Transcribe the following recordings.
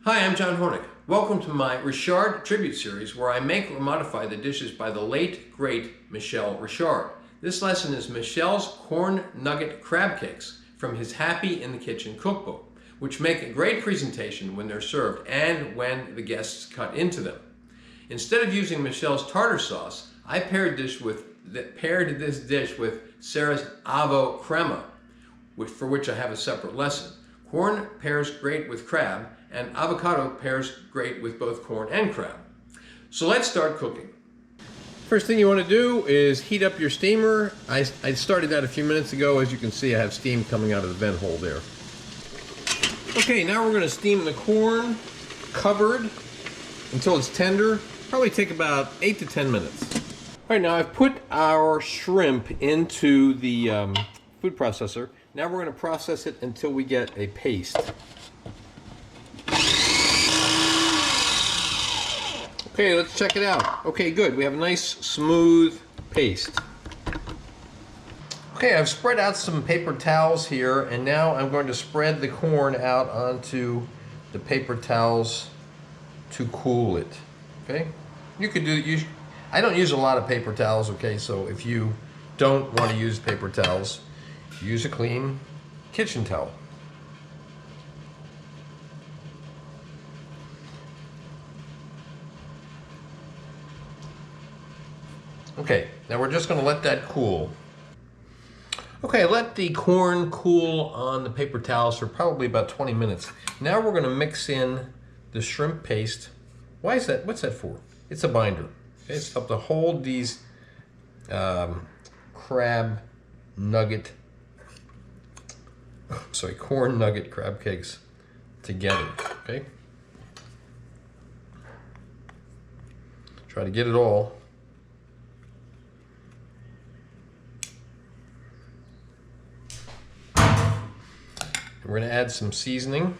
Hi, I'm John Hornick. Welcome to my Richard tribute series where I make or modify the dishes by the late, great Michel Richard. This lesson is Michel's corn nugget crab cakes from his Happy in the Kitchen cookbook, which make a great presentation when they're served and when the guests cut into them. Instead of using Michel's tartar sauce, I paired this dish with Sarah's avocado crema, for which I have a separate lesson. Corn pairs great with crab, and avocado pairs great with both corn and crab. So let's start cooking. First thing you want to do is heat up your steamer. I started that a few minutes ago. As you can see, I have steam coming out of the vent hole there. Okay, now we're going to steam the corn covered until it's tender. Probably take about 8 to 10 minutes. All right, now I've put our shrimp into the food processor. Now we're going to process it until we get a paste. Okay, let's check it out. Okay, good. We have a nice smooth paste. Okay, I've spread out some paper towels here, and now I'm going to spread the corn out onto the paper towels to cool it. Okay? You could do, I don't use a lot of paper towels, okay, so if you don't want to use paper towels, use a clean kitchen towel. Okay, now we're just going to let that cool. Okay, let the corn cool on the paper towels for probably about 20 minutes. Now we're going to mix in the shrimp paste. Why is that? What's that for? It's a binder. Okay, it's helped to hold these corn nugget crab cakes together. Okay, try to get it all. We're going to add some seasoning.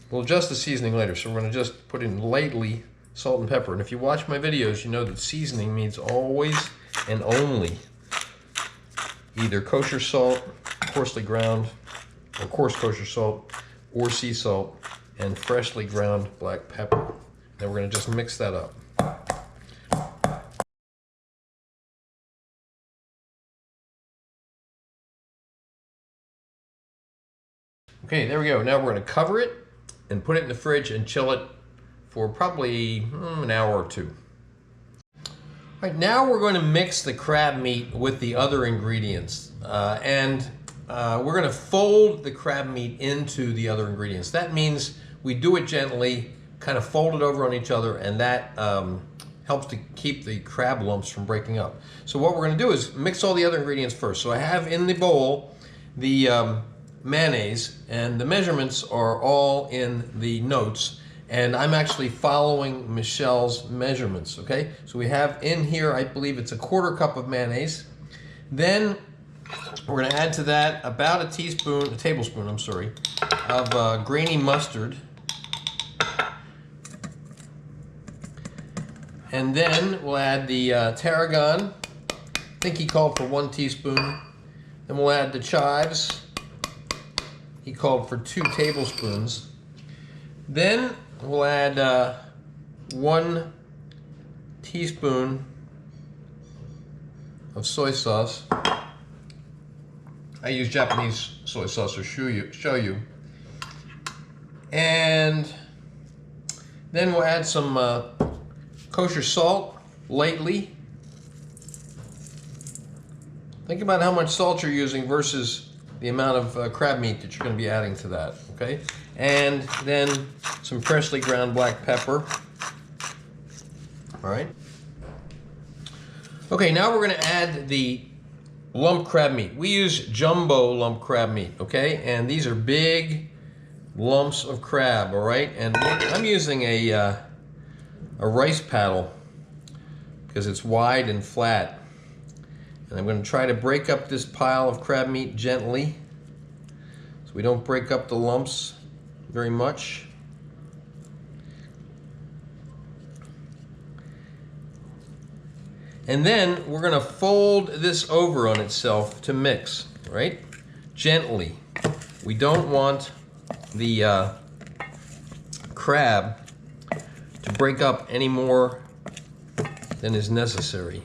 We'll adjust the seasoning later, so we're going to just put in lightly salt and pepper. And if you watch my videos, you know that seasoning means always and only either kosher salt, coarsely ground, or coarse kosher salt, or sea salt, and freshly ground black pepper. Then we're going to just mix that up. Okay, there we go. Now we're going to cover it and put it in the fridge and chill it for probably an hour or two. All right, now we're going to mix the crab meat with the other ingredients. We're going to fold the crab meat into the other ingredients. That means we do it gently, kind of fold it over on each other, and that helps to keep the crab lumps from breaking up. So what we're going to do is mix all the other ingredients first. So I have in the bowl the mayonnaise, and the measurements are all in the notes, and I'm actually following Michel's measurements. Okay, so we have in here, I believe it's a 1/4 cup of mayonnaise. Then we're going to add to that about a tablespoon, I'm sorry, of grainy mustard, and then we'll add the tarragon. I think he called for 1 teaspoon. Then we'll add the chives. He called for 2 tablespoons. Then we'll add 1 teaspoon of soy sauce. I use Japanese soy sauce or shoyu. And then we'll add some kosher salt lightly. Think about how much salt you're using versus the amount of crab meat that you're going to be adding to that, okay? And then some freshly ground black pepper. All right. Okay, now we're going to add the lump crab meat. We use jumbo lump crab meat, okay? And these are big lumps of crab, all right? And I'm using a rice paddle because it's wide and flat. And I'm going to try to break up this pile of crab meat gently so we don't break up the lumps very much. And then we're going to fold this over on itself to mix, right? Gently. We don't want the crab to break up any more than is necessary.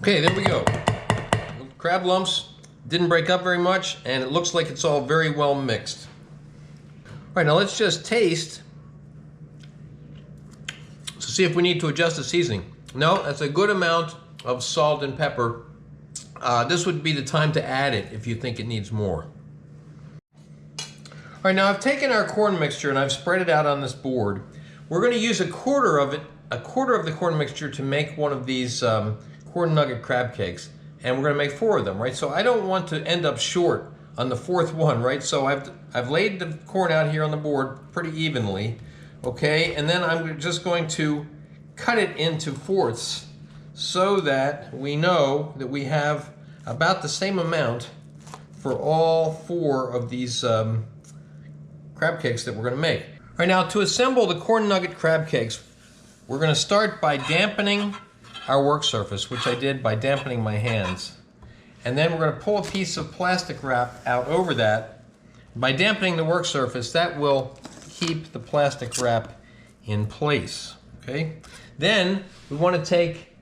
Okay, there we go. Crab lumps didn't break up very much, and it looks like it's all very well mixed. All right, now let's just taste to see if we need to adjust the seasoning. No, that's a good amount of salt and pepper. This would be the time to add it if you think it needs more. All right, now I've taken our corn mixture and I've spread it out on this board. We're going to use a quarter of the corn mixture to make one of these corn nugget crab cakes, and we're going to make 4 of them, right? So I don't want to end up short on the 4th one, right? So I've laid the corn out here on the board pretty evenly, okay? And then I'm just going to cut it into 4ths so that we know that we have about the same amount for all 4 of these crab cakes that we're going to make. All right, now to assemble the corn nugget crab cakes, we're going to start by dampening our work surface, which I did by dampening my hands. And then we're going to pull a piece of plastic wrap out over that. By dampening the work surface, that will keep the plastic wrap in place, okay? Then we want to take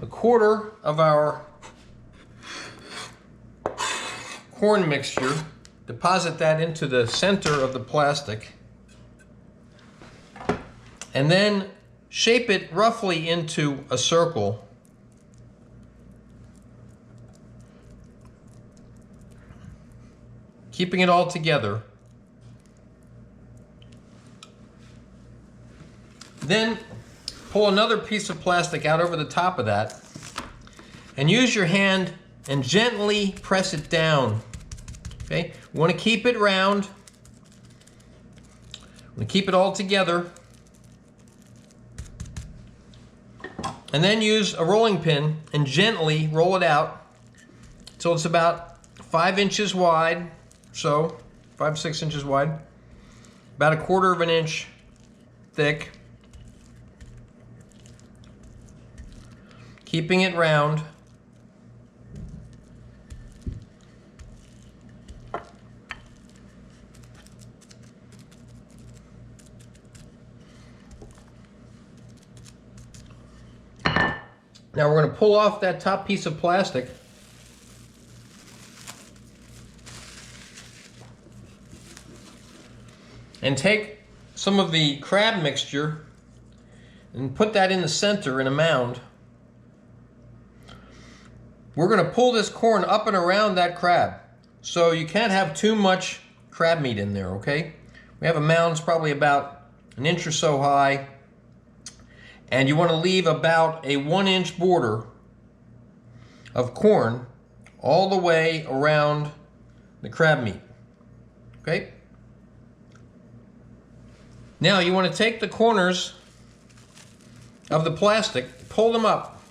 a quarter of our corn mixture, deposit that into the center of the plastic, and then shape it roughly into a circle. Keeping it all together. Then pull another piece of plastic out over the top of that and use your hand and gently press it down. Okay? We want to keep it round. We want to keep it all together. And then use a rolling pin and gently roll it out until it's about 5 inches wide, so 5-6 inches wide, about 1/4 of an inch thick, keeping it round. Now we're going to pull off that top piece of plastic and take some of the crab mixture and put that in the center in a mound. We're going to pull this corn up and around that crab, so you can't have too much crab meat in there, okay? We have a mound that's probably about 1 inch or so high, and you want to leave about a 1-inch border of corn all the way around the crab meat, okay? Now you want to take the corners of the plastic, pull them up.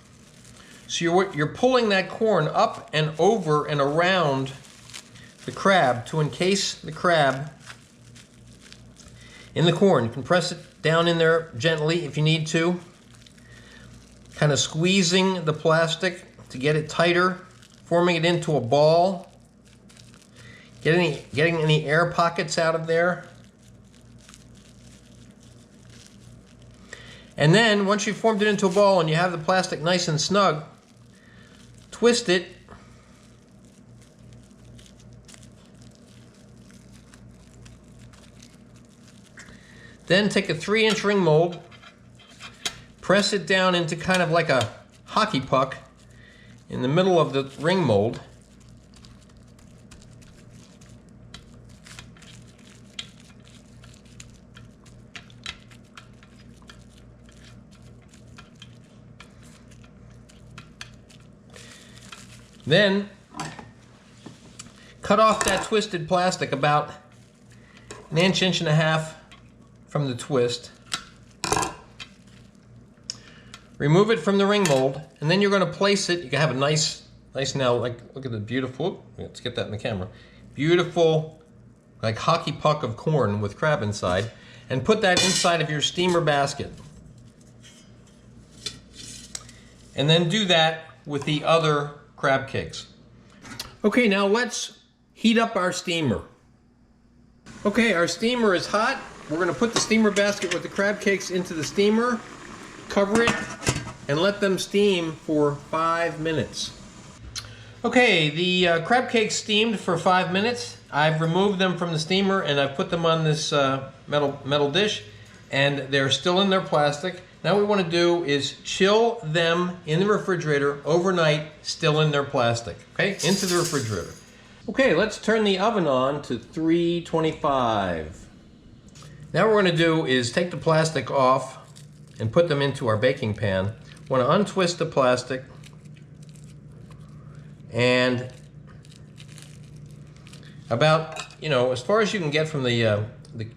So you're pulling that corn up and over and around the crab to encase the crab in the corn. You can press it down in there gently if you need to, kind of squeezing the plastic to get it tighter, forming it into a ball, getting any air pockets out of there. And then once you've formed it into a ball and you have the plastic nice and snug, twist it then take a 3-inch ring mold, press it down into kind of like a hockey puck in the middle of the ring mold. Then cut off that twisted plastic about 1 inch, 1.5 inches from the twist. Remove it from the ring mold, and then you're going to place it. You can have a nice now, like, look at the beautiful, let's get that in the camera, beautiful like hockey puck of corn with crab inside, and put that inside of your steamer basket. And then do that with the other crab cakes. Okay, now let's heat up our steamer. Okay, our steamer is hot. We're going to put the steamer basket with the crab cakes into the steamer, cover it, and let them steam for 5 minutes. Okay, the crab cakes steamed for 5 minutes. I've removed them from the steamer and I've put them on this metal dish, and they're still in their plastic. Now what we want to do is chill them in the refrigerator overnight, still in their plastic. Okay, into the refrigerator. Okay, let's turn the oven on to 325. Now what we're going to do is take the plastic off and put them into our baking pan. We want to untwist the plastic and about, as far as you can get from the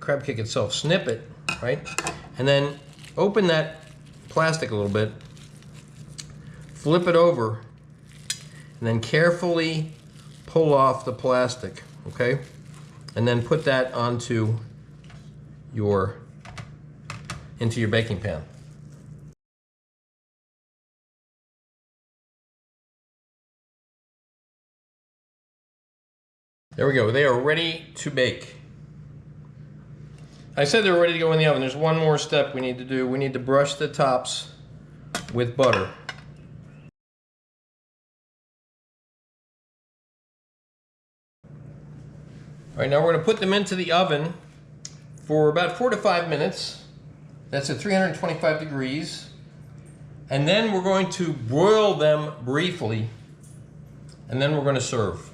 crab cake itself, snip it, right? And then open that plastic a little bit, flip it over, and then carefully pull off the plastic, okay? And then put that into your baking pan. There we go, they are ready to bake. I said they were ready to go in the oven. There's one more step we need to do. We need to brush the tops with butter. All right, now we're going to put them into the oven for about 4 to 5 minutes. That's at 325 degrees. And then we're going to broil them briefly, and then we're going to serve.